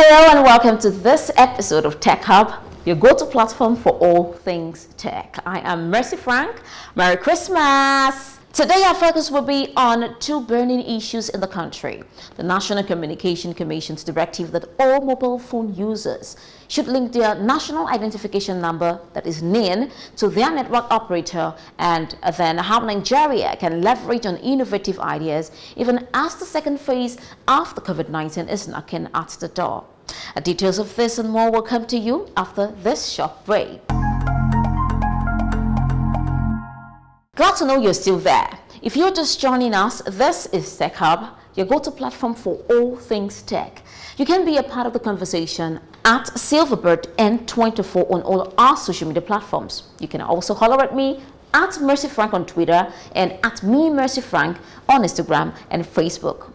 Hello and welcome to this episode of Tech Hub, your go-to platform for all things tech. I am Mercy Frank. Merry Christmas! Today our focus will be on two burning issues in the country. The National Communication Commission's directive that all mobile phone users should link their national identification number, that is NIN, to their network operator, and then how Nigeria can leverage on innovative ideas even as the second phase of the COVID-19 is knocking at the door. Details of this and more will come to you after this short break. Glad to know you're still there. If you're just joining us, this is Tech Hub, your go-to platform for all things tech. You can be a part of the conversation at SilverbirdN24 on all our social media platforms. You can also holler at me at Mercy Frank on Twitter and at MeMercyFrank on Instagram and Facebook.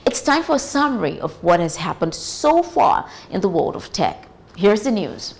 It's time for a summary of what has happened so far in the world of tech. Here's the news.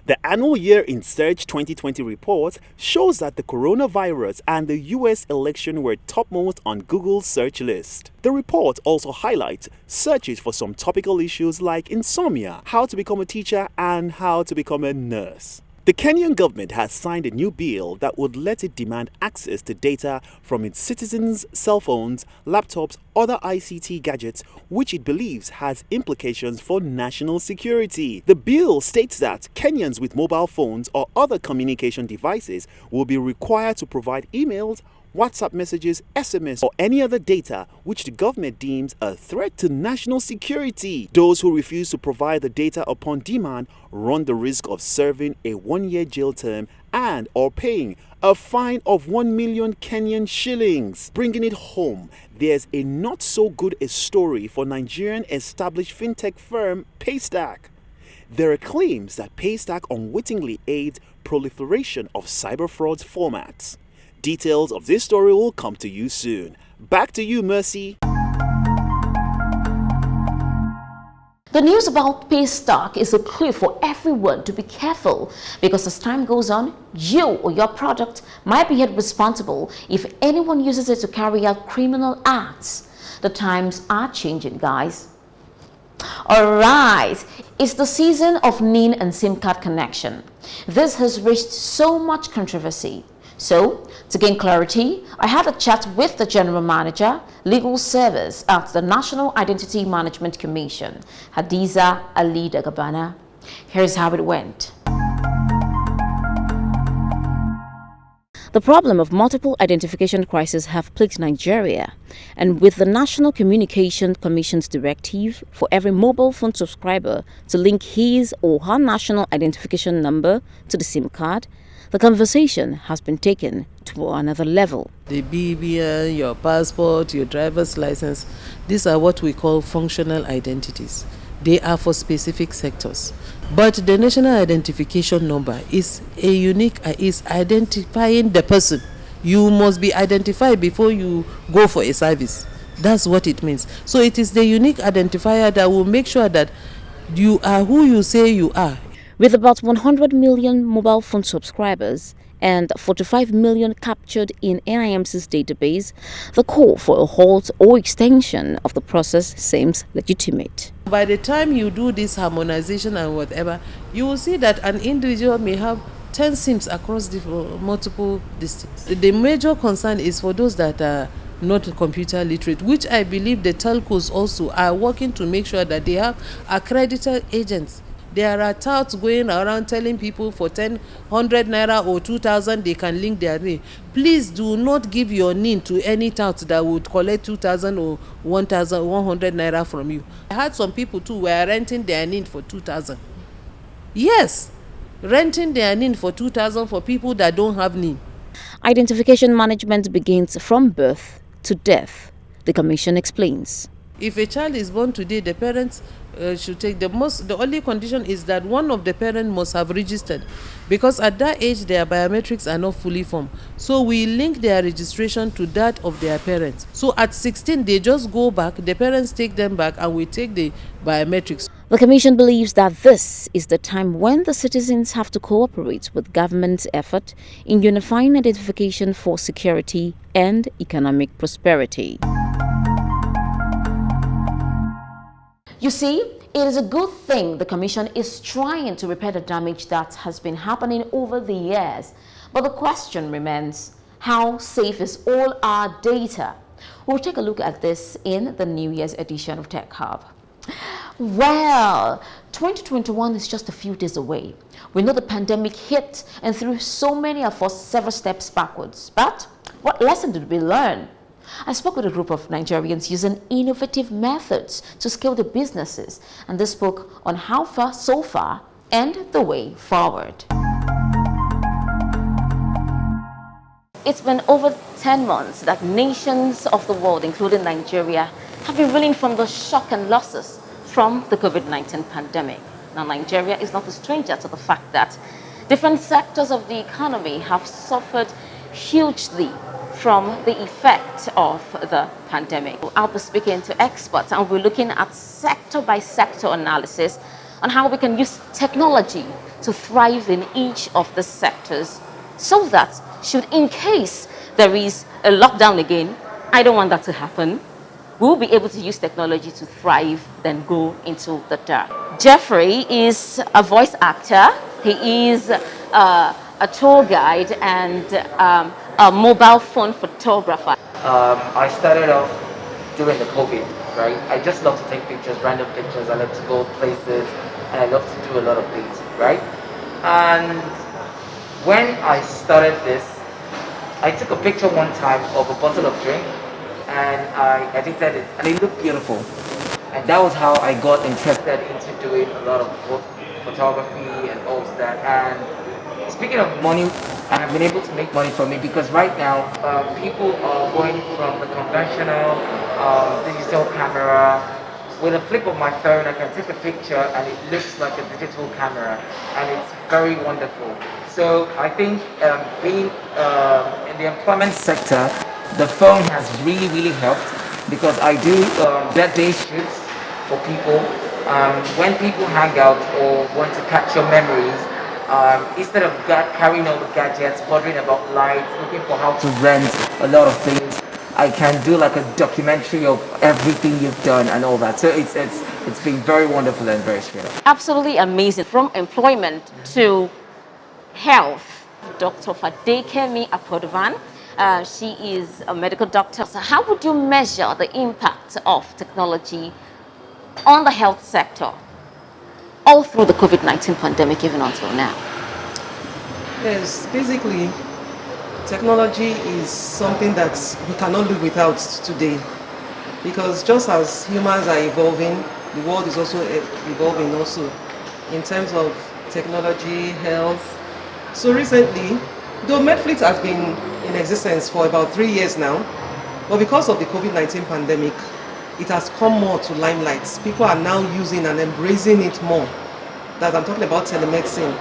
The annual Year in Search 2020 report shows that the coronavirus and the US election were topmost on Google's search list. The report also highlights searches for some topical issues like insomnia, how to become a teacher, and how to become a nurse. The Kenyan government has signed a new bill that would let it demand access to data from its citizens' cell phones, laptops, other ICT gadgets, which it believes has implications for national security. The bill states that Kenyans with mobile phones or other communication devices will be required to provide emails, WhatsApp messages, SMS, or any other data which the government deems a threat to national security. Those who refuse to provide the data upon demand run the risk of serving a 1-year jail term and or paying a fine of 1 million Kenyan shillings. Bringing it home, there's a not so good a story for Nigerian established fintech firm Paystack. There are claims that Paystack unwittingly aids proliferation of cyber fraud formats. Details of this story will come to you soon. Back to you, Mercy. The news about Paystack is a clue for everyone to be careful because as time goes on, you or your product might be held responsible if anyone uses it to carry out criminal acts. The times are changing, guys. Alright, it's the season of NIN and SIM card connection. This has raised so much controversy. So, to gain clarity, I had a chat with the General Manager, Legal Service at the National Identity Management Commission, Hadiza Ali Dagabana. Here's how it went. The problem of multiple identification crises have plagued Nigeria, and with the National Communication Commission's directive for every mobile phone subscriber to link his or her national identification number to the SIM card, the conversation has been taken to another level. The BVN, your passport, your driver's license, these are what we call functional identities. They are for specific sectors. But the national identification number is a unique, is identifying the person. You must be identified before you go for a service. That's what it means. So it is the unique identifier that will make sure that you are who you say you are. With about 100 million mobile phone subscribers and 45 million captured in NIMC's database, the call for a halt or extension of the process seems legitimate. By the time you do this harmonization and whatever, you will see that an individual may have 10 SIMs across the multiple districts. The major concern is for those that are not computer literate, which I believe the telcos also are working to make sure that they have accredited agents. There are touts going around telling people for 100 naira or 2,000 they can link their NIN. Please do not give your NIN to any tout that would collect 2,000 or 1,100 naira from you. I had some people too were renting their NIN for 2,000. Yes, renting their NIN for 2,000 for people that don't have NIN. Identification management begins from birth to death, the Commission explains. If a child is born today, the parents should take the only condition is that one of the parents must have registered, because at that age their biometrics are not fully formed. So we link their registration to that of their parents. So at 16 they just go back, the parents take them back, and we take the biometrics. The Commission believes that this is the time when the citizens have to cooperate with government's effort in unifying identification for security and economic prosperity. You see, it is a good thing the Commission is trying to repair the damage that has been happening over the years. But the question remains, how safe is all our data? We'll take a look at this in the New Year's edition of Tech Hub. Well, 2021 is just a few days away. We know the pandemic hit and threw so many of us several steps backwards. But what lesson did we learn? I spoke with a group of Nigerians using innovative methods to scale their businesses, and they spoke on how far so far and the way forward. It's been over 10 months that nations of the world, including Nigeria, have been reeling from the shock and losses from the COVID-19 pandemic. Now, Nigeria is not a stranger to the fact that different sectors of the economy have suffered hugely from the effect of the pandemic. I'll be speaking to experts and we're looking at sector-by-sector analysis on how we can use technology to thrive in each of the sectors so that should in case there is a lockdown again, I don't want that to happen, we'll be able to use technology to thrive, then go into the dark. Jeffrey is a voice actor. He is a tour guide and a mobile phone photographer. I started off during the COVID, right? I just love to take pictures, random pictures. I love to go places and I love to do a lot of things, right? And when I started this, I took a picture one time of a bottle of drink and I edited it and it looked beautiful. And that was how I got interested into doing a lot of photography and all of that. And speaking of money, I have been able to make money from it because right now people are going from the conventional digital camera. With a flip of my phone, I can take a picture and it looks like a digital camera and it's very wonderful. So I think being in the employment sector, the phone has really helped because I do birthday shoots for people. When people hang out or want to capture memories, instead of carrying all the gadgets, bothering about lights, looking for how to rent a lot of things, I can do like a documentary of everything you've done and all that. So it's been very wonderful and very special. Absolutely amazing. From employment to health, Dr. Faekemi Akpdovan. She is a medical doctor. So how would you measure the impact of technology on the health sector all through the COVID-19 pandemic, even until now? Yes, basically, technology is something that we cannot live without today. Because just as humans are evolving, the world is also evolving also in terms of technology, health. So recently, though Netflix has been in existence for about 3 years now, but because of the COVID-19 pandemic, it has come more to limelight. People are now using and embracing it more. That I'm talking about telemedicine.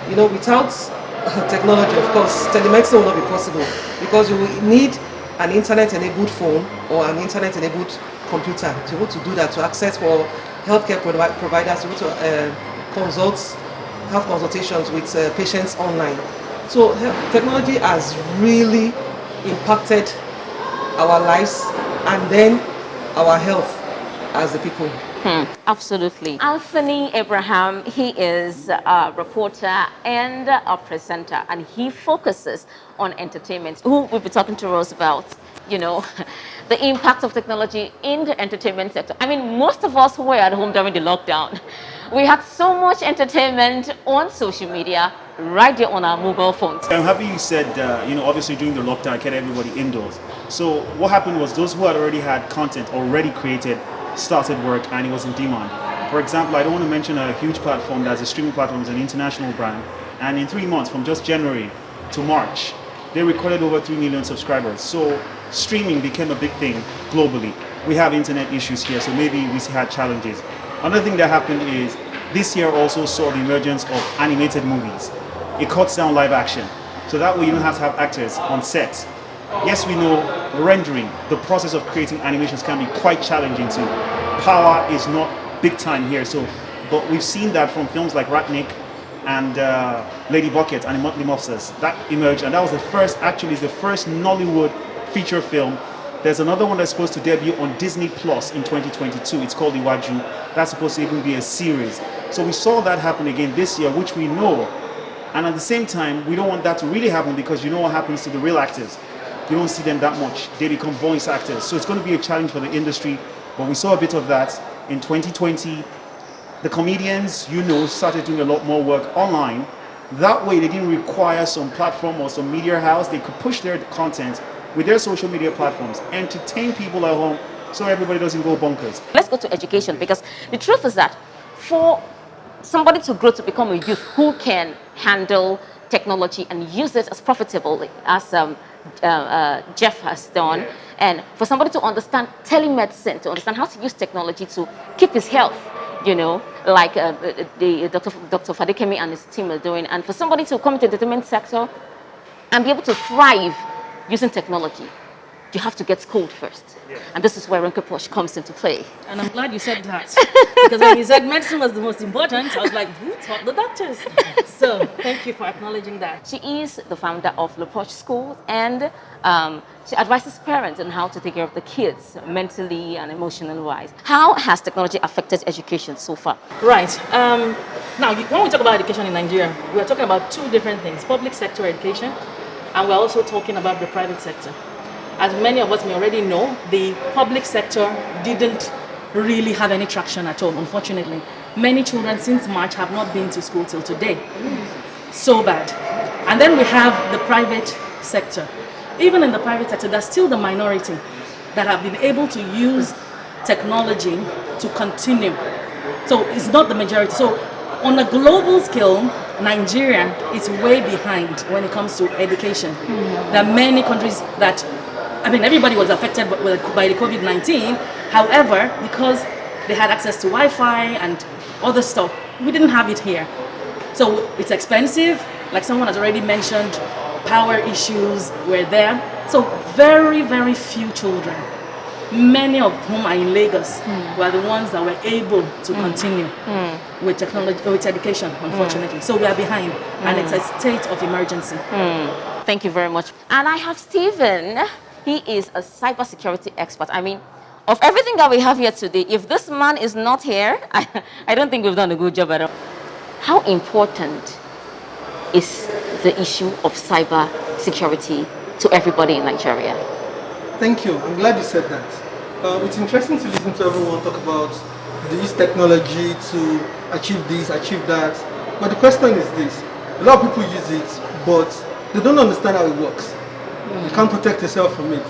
You know, without technology, of course, telemedicine will not be possible because you will need an internet-enabled phone or an internet-enabled computer to be able to do that, to access for healthcare providers, to be able to have consultations with patients online. So technology has really impacted our lives and then our health as the people. Absolutely. Anthony Abraham, he is a reporter and a presenter, and he focuses on entertainment. Who will be talking to us about, you know, the impact of technology in the entertainment sector. I mean, most of us who were at home during the lockdown, we had so much entertainment on social media right there on our mobile phones. I'm happy you said, obviously during the lockdown, kept everybody indoors. So what happened was those who had already had content already created started work and it was in demand. For example, I don't want to mention a huge platform that's a streaming platform, is an international brand, and in 3 months, from just January to March, they recorded over 3 million subscribers. So streaming became a big thing globally. We have internet issues here, so maybe we had challenges. Another thing that happened is this year also saw the emergence of animated movies. It cuts down live action, so that way you don't have to have actors on set. Yes, we know rendering, the process of creating animations can be quite challenging too. Power is not big time here, but we've seen that from films like Ratnik and Lady Bucket and the Monthly Mobsters that emerged, and that was the first Nollywood feature film There's another one that's supposed to debut on Disney Plus in 2022. It's called Iwaju. That's supposed to even be a series. So we saw that happen again this year, which we know. And at the same time, we don't want that to really happen because you know what happens to the real actors. You don't see them that much. They become voice actors. So it's going to be a challenge for the industry. But we saw a bit of that in 2020. The comedians, started doing a lot more work online. That way, they didn't require some platform or some media house. They could push their content with their social media platforms, entertain people at home so everybody doesn't go bonkers. Let's go to education, because the truth is that for somebody to grow to become a youth who can handle technology and use it as profitably as Jeff has done, and for somebody to understand telemedicine, to understand how to use technology to keep his health, like the Dr. Faekemi and his team are doing, and for somebody to come into the entertainment sector and be able to thrive using technology, you have to get schooled first. And this is where RonkePosh comes into play. And I'm glad you said that. Because when you said medicine was the most important, I was like, who taught the doctors? So thank you for acknowledging that. She is the founder of RonkePosh Schools, and she advises parents on how to take care of the kids mentally and emotionally wise. How has technology affected education so far? Right. Now, when we talk about education in Nigeria, we're talking about two different things: public sector education, and we're also talking about the private sector. As many of us may already know, the public sector didn't really have any traction at all, unfortunately. Many children since March have not been to school till today. So bad. And then we have the private sector. Even in the private sector, there's still the minority that have been able to use technology to continue. So it's not the majority. So on a global scale, Nigeria is way behind when it comes to education. There are many countries that, everybody was affected by the COVID-19. However, because they had access to Wi-Fi and other stuff, we didn't have it here. So it's expensive. Like someone has already mentioned, power issues were there. So very, very few children, many of whom are in Lagos, were the ones that were able to continue with technology, with education, unfortunately. So we are behind, and it's a state of emergency. Thank you very much. And I have Stephen. He is a cybersecurity expert. Of everything that we have here today, if this man is not here, I don't think we've done a good job at all. How important is the issue of cybersecurity to everybody in Nigeria? Thank you. I'm glad you said that. It's interesting to listen to everyone talk about they use technology to achieve this, achieve that. But the question is this: a lot of people use it, but they don't understand how it works. You can't protect yourself from it.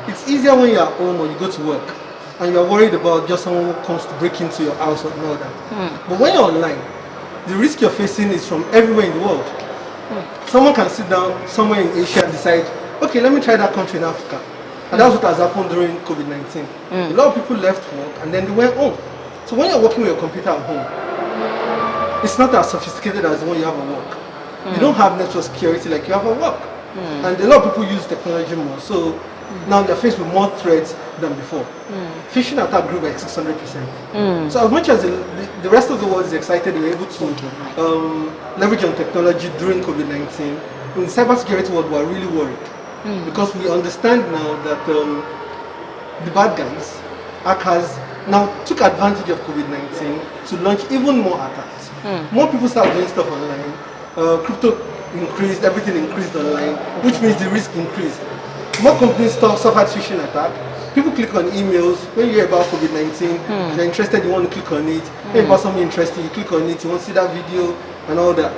It's easier when you're at home or you go to work and you're worried about just someone who comes to break into your house or all that. But when you're online, the risk you're facing is from everywhere in the world. Someone can sit down somewhere in Asia and decide, okay, let me try that country in Africa. And that's what has happened during COVID-19. A lot of people left work and then they went home. So when you're working with your computer at home, it's not as sophisticated as the one you have at work. You don't have network security like you have at work. And a lot of people use technology more. So now they're faced with more threats than before. Phishing attack grew by 600%. So as much as the rest of the world is excited they were able to leverage on technology during COVID-19, in the cybersecurity world we're really worried. Because we understand now that the bad guys, hackers, now took advantage of COVID-19 to launch even more attacks. More people start doing stuff online. Crypto increased, everything increased online, which means the risk increased. More companies suffered phishing attack. People click on emails. When you hear about COVID-19, you're interested, you want to click on it. When you about something interesting, you click on it, you want to see that video and all that.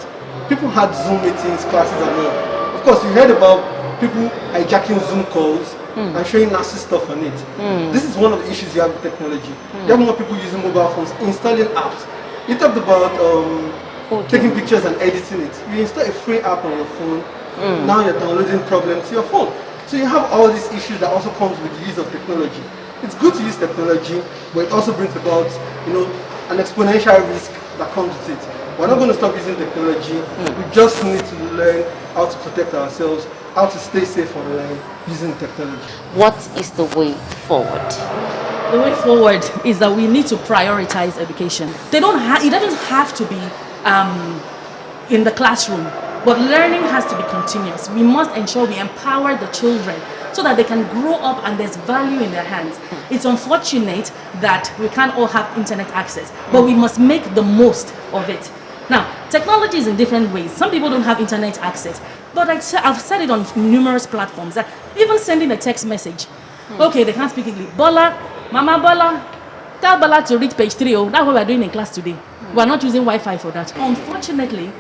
People had Zoom meetings, classes and all. Of course, you heard about people hijacking Zoom calls and showing nasty stuff on it. This is one of the issues you have with technology. You have more people using mobile phones, installing apps. You talked about taking pictures and editing it. You install a free app on your phone. Now you're downloading problems to your phone. So you have all these issues that also comes with the use of technology. It's good to use technology, but it also brings about, an exponential risk that comes with it. We're not going to stop using technology. We just need to learn how to protect ourselves, how to stay safe online using technology. What is the way forward? The way forward is that we need to prioritize education. It doesn't have to be in the classroom, but learning has to be continuous. We must ensure we empower the children so that they can grow up and there's value in their hands. It's unfortunate that we can't all have internet access, but we must make the most of it. Now, technology is in different ways. Some people don't have internet access, but I've said it on numerous platforms that even sending a text message, okay, they can't speak English. Bola, Mama Bola, tell Bola to read page 3. Oh, that's what we're doing in class today. We're not using Wi-Fi for that. Unfortunately,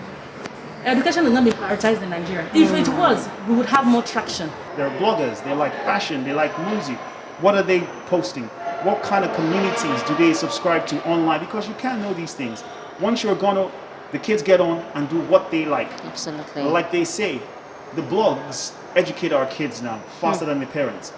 education is not being prioritized in Nigeria. If it was, we would have more traction. They're bloggers, they like fashion, they like music. What are they posting? What kind of communities do they subscribe to online? Because you can't know these things. Once you're gonna, the kids get on and do what they like. Absolutely. Like they say, the blogs educate our kids now faster than the parents.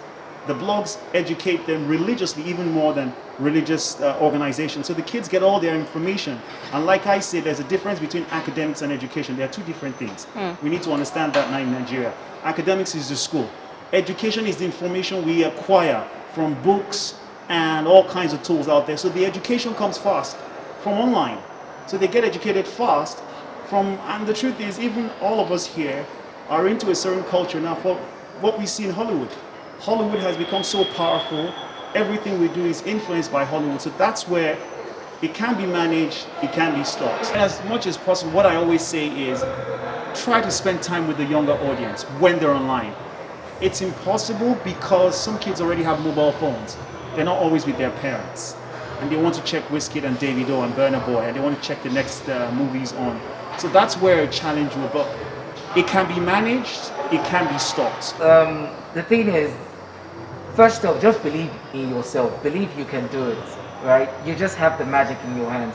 The blogs educate them religiously even more than religious organizations. So the kids get all their information. And like I said, there's a difference between academics and education. They are two different things. We need to understand that now in Nigeria. Academics is the school. Education is the information we acquire from books and all kinds of tools out there. So the education comes fast from online. So they get educated fast from, and the truth is, even all of us here are into a certain culture now for what we see in Hollywood. Hollywood has become so powerful. Everything we do is influenced by Hollywood. So that's where it can be managed, it can be stopped. As much as possible, what I always say is try to spend time with the younger audience when they're online. It's impossible because some kids already have mobile phones. They're not always with their parents. And they want to check Wizkid and Davido and Burna Boy, and they want to check the next movies on. So that's where a challenge will be. It can be managed, it can be stopped. The thing is, first off, just believe in yourself. Believe you can do it, right? You just have the magic in your hands.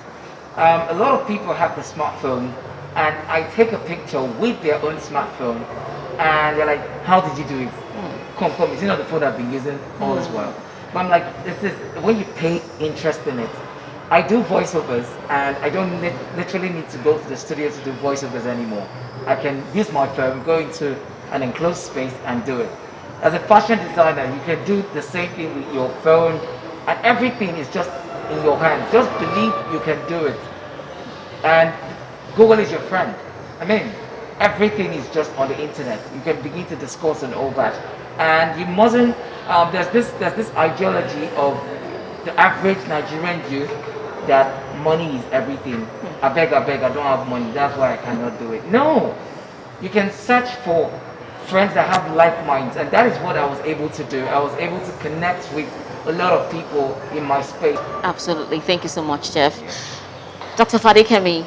A lot of people have the smartphone, and I take a picture with their own smartphone, and they're like, how did you do it? Come, is it not the phone I've been using all this while? But I'm like, this is when you pay interest in it. I do voiceovers, and I don't literally need to go to the studio to do voiceovers anymore. I can use my phone, go into an enclosed space and do it. As a fashion designer, you can do the same thing with your phone, and everything is just in your hands. Just believe you can do it. And Google is your friend. I mean, everything is just on the internet. You can begin to discuss and all that. And you mustn't, there's this ideology of the average Nigerian youth that money is everything. I beg, I don't have money, that's why I cannot do it. No, you can search for friends that have like minds, and that is what I was able to do. I was able to connect with a lot of people in my space. Absolutely. Thank you so much, Jeff. Dr. Faekemi,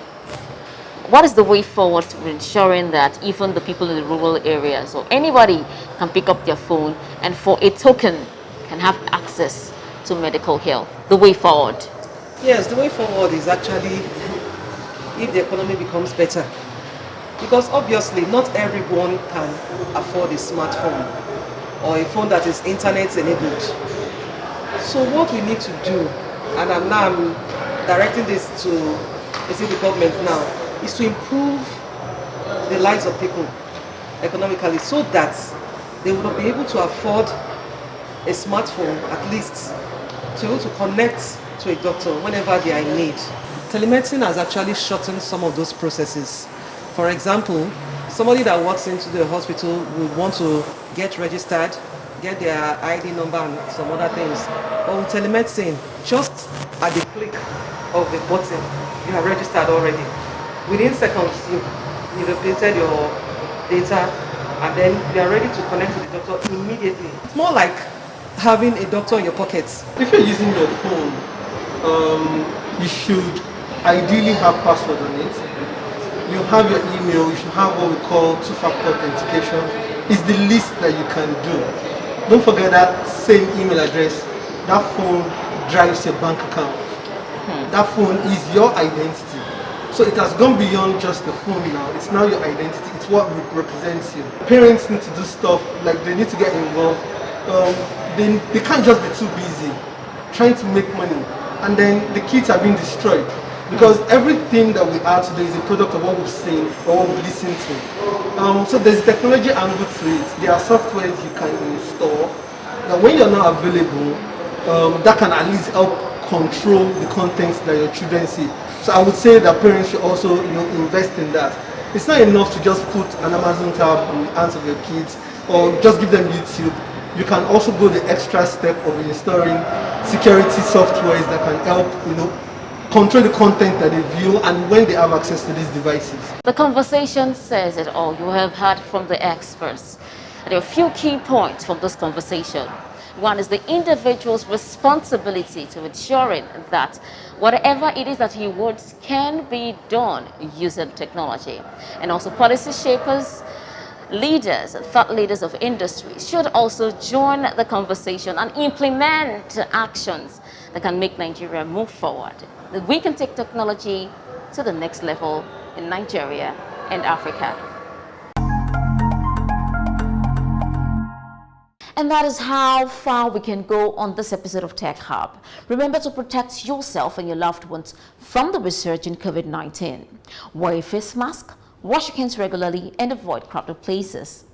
what is the way forward to ensuring that even the people in the rural areas or anybody can pick up their phone and for a token can have access to medical health? The way forward. Yes, the way forward is actually if the economy becomes better. Because obviously not everyone can afford a smartphone or a phone that is internet enabled. So what we need to do, and I'm directing this to the government now, is to improve the lives of people economically so that they will be able to afford a smartphone at least to be able to connect to a doctor whenever they are in need. Telemedicine has actually shortened some of those processes. For example, somebody that walks into the hospital will want to get registered, get their ID number and some other things. But with telemedicine, just at the click of the button, you are registered already. Within seconds, you've updated your data and then you are ready to connect to the doctor immediately. It's more like having a doctor in your pockets. If you're using your phone, you should ideally have password on it. You have your email, you should have what we call two-factor authentication. It's the least that you can do. Don't forget that same email address. That phone drives your bank account. That phone is your identity. So it has gone beyond just the phone now. It's now your identity. It's what represents you. Parents need to do stuff, like they need to get involved. They can't just be too busy trying to make money. And then the kids are being destroyed. Because everything that we are today is a product of what we've seen or what we've listened to. So there's a technology angle to it. There are softwares you can install that when you're not available, that can at least help control the contents that your children see. So I would say that parents should also invest in that. It's not enough to just put an Amazon tab in the hands of your kids or just give them YouTube. you can also go the extra step of installing security softwares that can help, control the content that they view and when they have access to these devices. The conversation says it all. You have heard from the experts. There are a few key points from this conversation. One is the individual's responsibility to ensuring that whatever it is that he wants can be done using technology. And also policy shapers, leaders and thought leaders of industry should also join the conversation and implement actions that can make Nigeria move forward. That we can take technology to the next level in Nigeria and Africa. And that is how far we can go on this episode of Tech Hub. Remember to protect yourself and your loved ones from the resurgent COVID-19. Wear a face mask, wash your hands regularly, and avoid crowded places.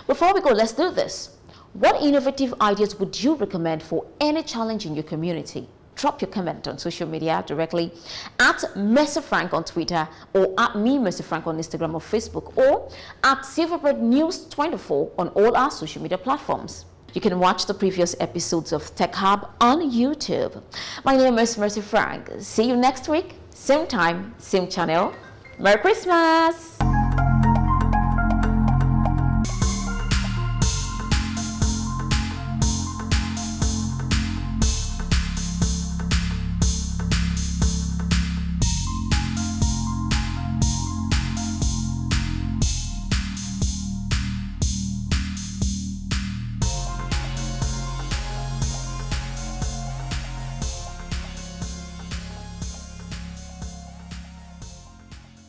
Before we go, let's do this. What innovative ideas would you recommend for any challenge in your community? Drop your comment on social media directly at Mercy Frank on Twitter, or at me, Mercy Frank, on Instagram or Facebook, or at Silverbird News 24 on all our social media platforms. You can watch the previous episodes of Tech Hub on YouTube. My name is Mercy Frank. See you next week, same time, same channel. Merry Christmas!